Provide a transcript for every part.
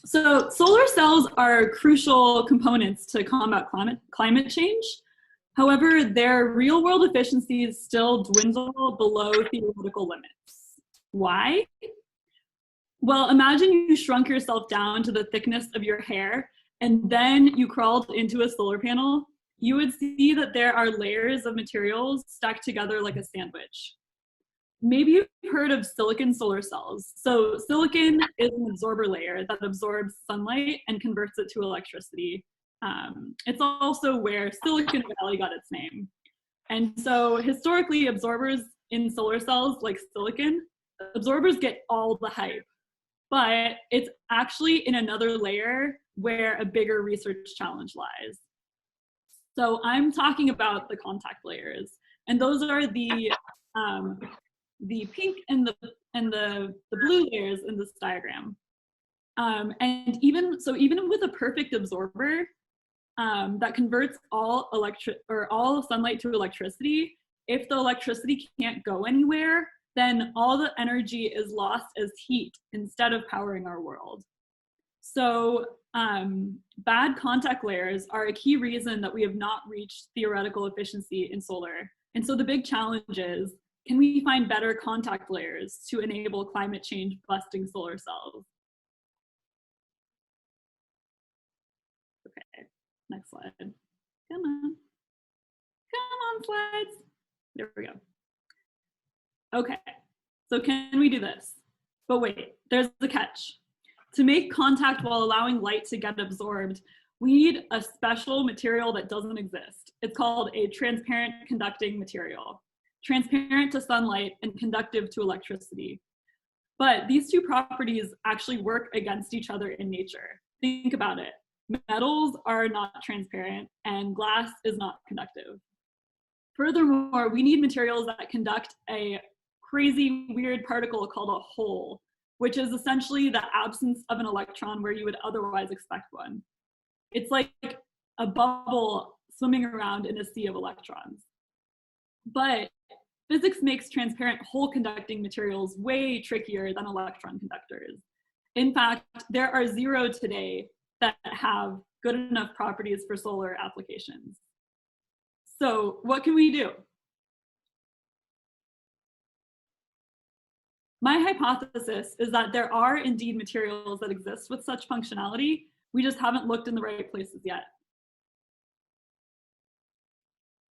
So solar cells are crucial components to combat climate change. However, their real-world efficiencies still dwindle below theoretical limits. Why? Well, imagine you shrunk yourself down to the thickness of your hair and then you crawled into a solar panel. You would see that there are layers of materials stacked together like a sandwich. Maybe you've heard of silicon solar cells. So silicon is an absorber layer that absorbs sunlight and converts it to electricity. It's also where Silicon Valley got its name. And so historically, absorbers in solar cells, like silicon, absorbers get all the hype. But it's actually in another layer where a bigger research challenge lies. So I'm talking about the contact layers. And those are the pink and the blue layers in this diagram. And even with a perfect absorber that converts all sunlight to electricity, if the electricity can't go anywhere, then all the energy is lost as heat instead of powering our world. So bad contact layers are a key reason that we have not reached theoretical efficiency in solar. And so the big challenge is, can we find better contact layers to enable climate change busting solar cells? Okay, next slide. Come on, slides. There we go. Okay, so can we do this? But wait, there's the catch. To make contact while allowing light to get absorbed, we need a special material that doesn't exist. It's called a transparent conducting material. Transparent to sunlight and conductive to electricity. But these two properties actually work against each other in nature. Think about it. Metals are not transparent and glass is not conductive. Furthermore, we need materials that conduct a crazy weird particle called a hole, which is essentially the absence of an electron where you would otherwise expect one. It's like a bubble swimming around in a sea of electrons. But physics makes transparent hole conducting materials way trickier than electron conductors. In fact, there are 0 today that have good enough properties for solar applications. So what can we do? My hypothesis is that there are indeed materials that exist with such functionality. We just haven't looked in the right places yet.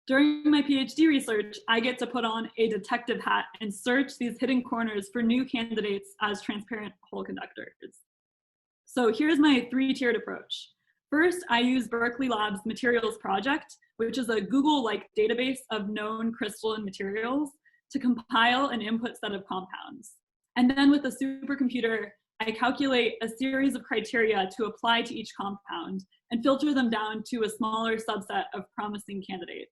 During my PhD research, I get to put on a detective hat and search these hidden corners for new candidates as transparent hole conductors. So here's my 3-tiered approach. First, I use Berkeley Lab's materials project, which is a Google-like database of known crystalline materials, to compile an input set of compounds. And then with a supercomputer, I calculate a series of criteria to apply to each compound and filter them down to a smaller subset of promising candidates.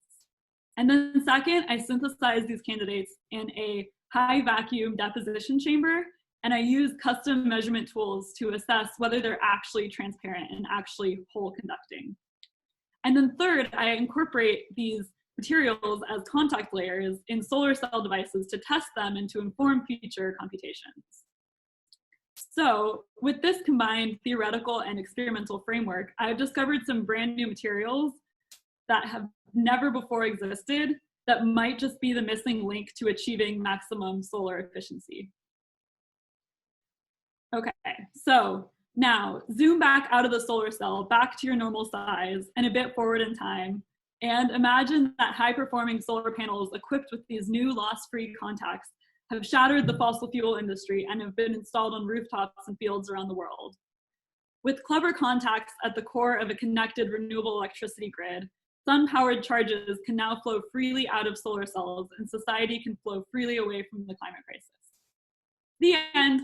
And then second, I synthesize these candidates in a high vacuum deposition chamber, and I use custom measurement tools to assess whether they're actually transparent and actually hole conducting. And then third, I incorporate these materials as contact layers in solar cell devices to test them and to inform future computations. So with this combined theoretical and experimental framework, I've discovered some brand new materials that have never before existed that might just be the missing link to achieving maximum solar efficiency. Okay, so now zoom back out of the solar cell, back to your normal size and a bit forward in time. And imagine that high-performing solar panels equipped with these new loss-free contacts have shattered the fossil fuel industry and have been installed on rooftops and fields around the world. With clever contacts at the core of a connected renewable electricity grid, sun-powered charges can now flow freely out of solar cells and society can flow freely away from the climate crisis. The end.